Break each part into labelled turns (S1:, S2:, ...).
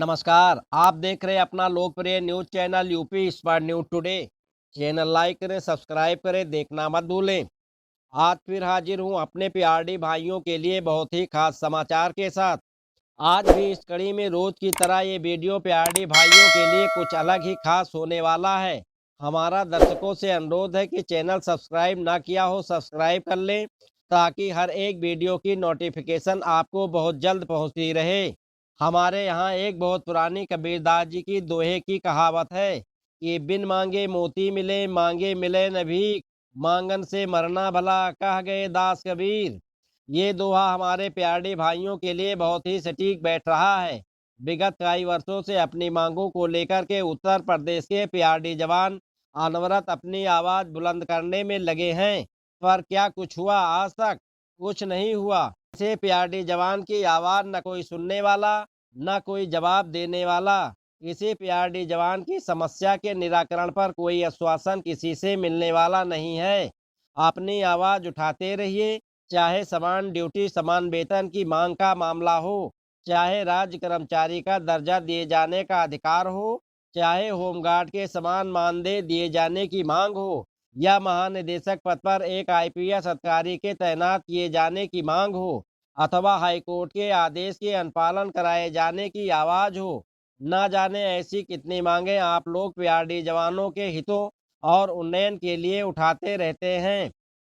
S1: नमस्कार। आप देख रहे हैं अपना लोकप्रिय news channel UP smart news today. Channel like करें, सब्सक्राइब करें, देखना मत भूलें। आज फिर हाजिर हूं अपने प्यारे भाइयों के लिए बहुत ही खास समाचार के साथ। आज भी इस कड़ी में रोज की तरह ये वीडियो प्यारे भाइयों के लिए कुछ अलग ही खास होने वाला है। हमारा दर्शकों से अनुरोध है कि चैनल सब्सक्राइब ना किया हो, सब्सक्राइब कर लें ताकि हर एक वीडियो की नोटिफिकेशन आपको बहुत जल्द पहुंचती रहे। हमारे यहाँ एक बहुत पुरानी कबीरदास जी की दोहे की कहावत है कि बिन मांगे मोती मिले, मांगे मिले न भीख, मांगन से मरना भला, कह गए दास कबीर। ये दोहा हमारे प्यारे भाइयों के लिए बहुत ही सटीक बैठ रहा है। विगत कई वर्षों से अपनी मांगों को लेकर के उत्तर प्रदेश के प्यारे जवान अनवरत अपनी आवाज बुलंद करने में लगे हैं, पर क्या कुछ हुआ? आज तक कुछ नहीं हुआ। ऐसे प्यारे जवान की आवाज न कोई सुनने वाला, न कोई जवाब देने वाला। किसी प्यारे जवान की समस्या के निराकरण पर कोई आश्वासन किसी से मिलने वाला नहीं है। अपनी आवाज उठाते रहिए, चाहे समान ड्यूटी समान वेतन की मांग का मामला हो, चाहे राज्य कर्मचारी का दर्जा दिए जाने का अधिकार हो, चाहे होमगार्ड के समान मानदेय दिए जाने की मांग हो, या महानिदेशक पद पर एक आईपीएस अधिकारी के तैनात किए जाने की मांग हो, अथवा हाईकोर्ट के आदेश के अनुपालन कराए जाने की आवाज हो। ना जाने ऐसी कितनी मांगे आप लोग प्यारे जवानों के हितों और उन्नयन के लिए उठाते रहते हैं।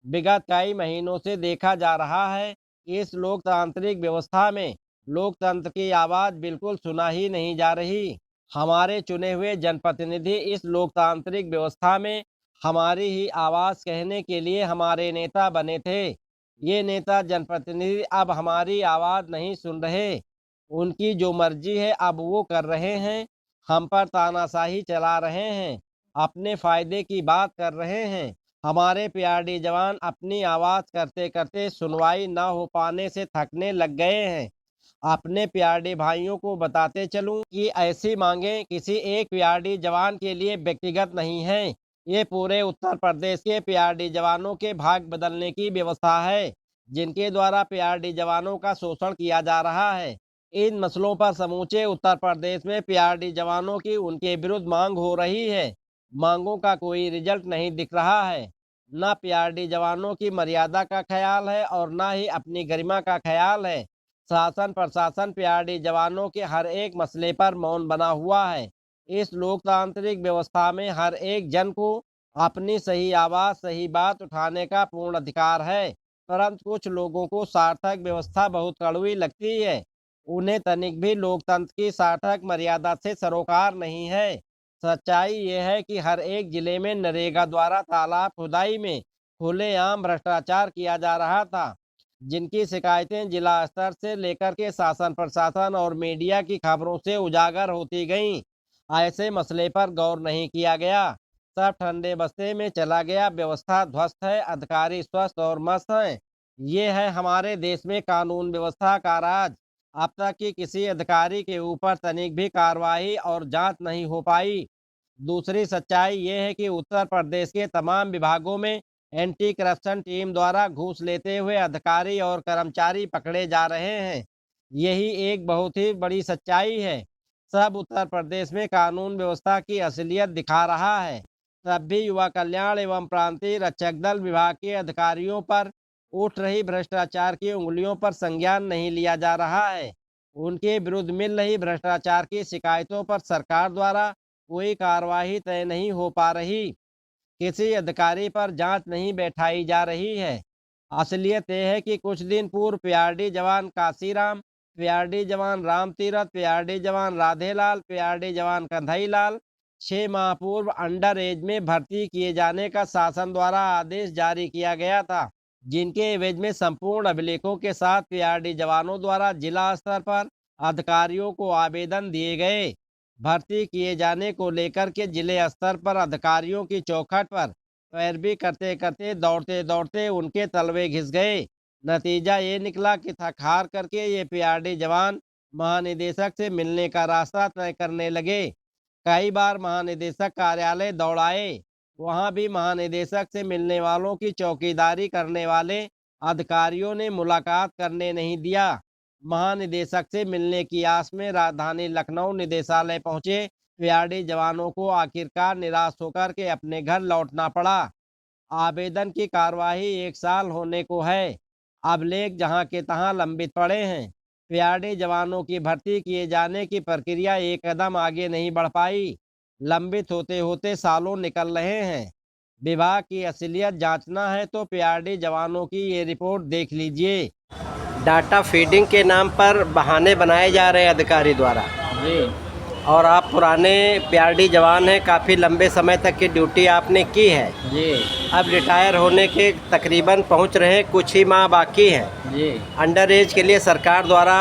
S1: विगत कई महीनों से देखा जा रहा है कि इस लोकतांत्रिक व्यवस्था में लोकतंत्र की आवाज बिल्कुल सुना ही नहीं जा रही। हमारे चुने हुए जनप्रतिनिधि इस लोकतांत्रिक व्यवस्था में हमारी ही आवाज कहने के लिए हमारे नेता बने थे। ये नेता जनप्रतिनिधि अब हमारी आवाज नहीं सुन रहे। उनकी जो मर्जी है अब वो कर रहे हैं। हम पर तानाशाही चला रहे हैं, अपने फायदे की बात कर रहे हैं। हमारे प्यारे जवान अपनी आवाज करते करते सुनवाई न हो पाने से थकने लग गए हैं। अपने प्यारे भाइयों को बताते चलूं कि ऐसी मांगे किसी एक प्यारे जवान के लिए व्यक्तिगत नहीं है। ये पूरे उत्तर प्रदेश के प्यारे जवानों के भाग बदलने की व्यवस्था है, जिनके द्वारा प्यारे जवानों का शोषण किया जा रहा है। इन मसलों पर समूचे उत्तर प्रदेश में प्यारे जवानों की उनके विरुद्ध मांग हो रही है। मांगों का कोई रिजल्ट नहीं दिख रहा है। न प्यारे जवानों की मर्यादा का ख्याल है और न ही अपनी गरिमा का ख्याल है। शासन प्रशासन प्यारे जवानों के हर एक मसले पर मौन बना हुआ है। इस लोकतांत्रिक व्यवस्था में हर एक जन को अपनी सही आवाज सही बात उठाने का पूर्ण अधिकार है, परंतु कुछ लोगों को सार्थक व्यवस्था बहुत कड़वी लगती है। उन्हें तनिक भी लोकतंत्र की सार्थक मर्यादा से सरोकार नहीं है। सच्चाई ये है कि हर एक जिले में नरेगा द्वारा तालाब खुदाई में खुलेआम भ्रष्टाचार किया जा रहा था, जिनकी शिकायतें जिला स्तर से लेकर के शासन प्रशासन और मीडिया की खबरों से उजागर होती गईं। ऐसे मसले पर गौर नहीं किया गया। सब ठंडे बस्ते में चला गया, व्यवस्था ध्वस्त है, अधिकारी स्वस्थ और मस्त हैं। ये है हमारे देश में कानून व्यवस्था का राज। अब तक की किसी अधिकारी के ऊपर तनिक भी कार्रवाई और जांच नहीं हो पाई। दूसरी सच्चाई ये है कि उत्तर प्रदेश के तमाम विभागों में एंटी करप्शन टीम द्वारा घूस लेते हुए अधिकारी और कर्मचारी पकड़े जा रहे हैं। यही एक बहुत ही बड़ी सच्चाई है। सब उत्तर प्रदेश में कानून व्यवस्था की असलियत दिखा रहा है। तब भी युवा कल्याण एवं प्रांतीय रक्षक दल विभाग के अधिकारियों पर उठ रही भ्रष्टाचार की उंगलियों पर संज्ञान नहीं लिया जा रहा है। उनके विरुद्ध मिल रही भ्रष्टाचार की शिकायतों पर सरकार द्वारा कोई कार्रवाई तय नहीं हो पा रही। किसी अधिकारी पर जांच नहीं बैठाई जा रही है। असलियत यह है कि कुछ दिन पूर्व प्यारडी जवान काशीराम, प्यारडी जवान राम तीरथ, प्यारडी जवान राधेलाल, प्यारडी जवान कंधई लाल 6 माह पूर्व अंडर एज में भर्ती किए जाने का शासन द्वारा आदेश जारी किया गया था, जिनके एवज में संपूर्ण अभिलेखों के साथ पीआरडी जवानों द्वारा जिला स्तर पर अधिकारियों को आवेदन दिए गए। भर्ती किए जाने को लेकर के जिले स्तर पर अधिकारियों की चौखट पर पैरवी करते करते दौड़ते दौड़ते उनके तलवे घिस गए। नतीजा ये निकला कि थक हार करके ये पीआरडी जवान महानिदेशक से मिलने का रास्ता तय करने लगे। कई बार महानिदेशक कार्यालय दौड़ाए, वहां भी महानिदेशक से मिलने वालों की चौकीदारी करने वाले अधिकारियों ने मुलाकात करने नहीं दिया। महानिदेशक से मिलने की आस में राजधानी लखनऊ निदेशालय पहुंचे पीआरडी जवानों को आखिरकार निराश होकर के अपने घर लौटना पड़ा। आवेदन की कार्यवाही 1 साल होने को है। अभिलेख जहां के तहां लंबित पड़े हैं। पीआरडी जवानों की भर्ती किए जाने की प्रक्रिया एक कदम आगे नहीं बढ़ पाई। लंबित होते होते सालों निकल रहे हैं। विभाग की असलियत जांचना है तो पीआरडी जवानों की ये रिपोर्ट देख लीजिए। डाटा फीडिंग के नाम पर बहाने बनाए जा रहे हैं अधिकारी द्वारा
S2: जी
S1: और आप पुराने पीआरडी जवान हैं, काफ़ी लंबे समय तक की ड्यूटी आपने की है।
S2: जी
S1: अब रिटायर होने के तकरीबन पहुंच रहे हैं, कुछ ही माह बाकी हैं।
S2: जी
S1: अंडर एज के लिए सरकार द्वारा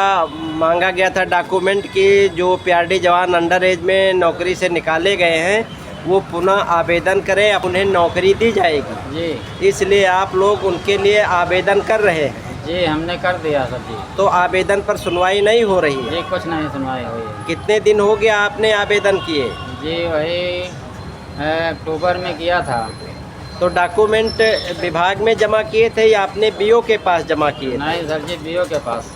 S1: मांगा गया था डॉक्यूमेंट कि जो पीआरडी जवान अंडर एज में नौकरी से निकाले गए हैं वो पुनः आवेदन करें, अब उन्हें नौकरी दी जाएगी।
S2: जी
S1: इसलिए आप लोग उनके लिए आवेदन कर रहे हैं।
S2: जी हमने कर दिया सर जी।
S1: तो आवेदन पर सुनवाई नहीं हो रही है।
S2: जी कुछ नहीं सुनवाई हुई है।
S1: कितने दिन हो गया आपने आवेदन किए?
S2: जी वही अक्टूबर में किया था।
S1: तो डॉक्यूमेंट विभाग में जमा किए थे या आपने बीओ के पास जमा किए?
S2: नहीं सर जी बीओ के पास।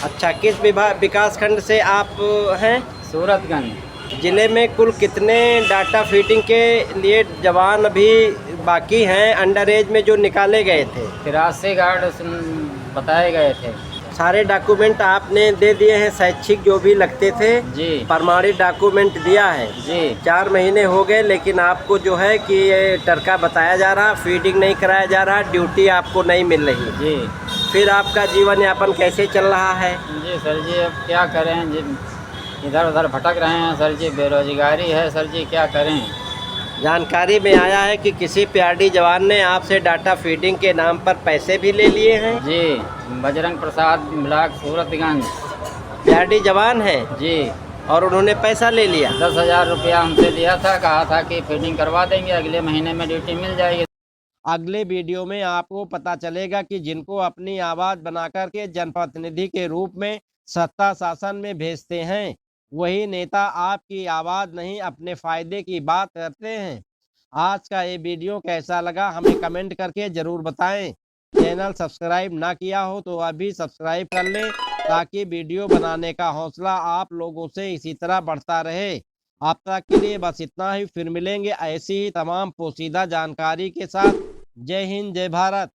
S1: अच्छा, किस विभाग विकास खंड से आप हैं?
S2: सूरतगंज।
S1: जिले में कुल कितने डाटा फीडिंग के लिए जवान अभी बाकी हैं अंडर एज में जो निकाले गए थे?
S2: 83 गार्ड बताए गए थे।
S1: सारे डॉक्यूमेंट आपने दे दिए हैं, शैक्षिक जो भी लगते थे
S2: जी
S1: प्रमाणित डॉक्यूमेंट दिया है।
S2: जी
S1: 4 महीने हो गए लेकिन आपको जो है कि ये टरका बताया जा रहा, फीडिंग नहीं कराया जा रहा, ड्यूटी आपको नहीं मिल रही।
S2: जी
S1: फिर आपका जीवन यापन कैसे चल रहा है?
S2: जी सर जी अब क्या करें जी, इधर उधर भटक रहे हैं सर जी, बेरोजगारी है सर जी, क्या करें।
S1: जानकारी में आया है कि किसी पीआरडी जवान ने आपसे डाटा फीडिंग के नाम पर पैसे भी ले लिए हैं।
S2: जी बजरंग प्रसाद ब्लॉक सूरतगंज
S1: पीआरडी जवान है
S2: जी।
S1: और उन्होंने पैसा ले लिया।
S2: 10,000 रुपया हमसे लिया था, कहा था कि फीडिंग करवा देंगे, अगले महीने में ड्यूटी मिल जाएगी।
S1: अगले वीडियो में आपको पता चलेगा कि जिनको अपनी आवाज़ बनाकर के जनप्रतिनिधि के रूप में सत्ता शासन में भेजते हैं वही नेता आपकी आवाज़ नहीं अपने फ़ायदे की बात करते हैं। आज का ये वीडियो कैसा लगा हमें कमेंट करके ज़रूर बताएं। चैनल सब्सक्राइब ना किया हो तो अभी सब्सक्राइब कर लें ताकि वीडियो बनाने का हौसला आप लोगों से इसी तरह बढ़ता रहे। अब तक के लिए बस इतना ही, फिर मिलेंगे ऐसी ही तमाम पोशीदा जानकारी के साथ। जय हिंद, जय भारत।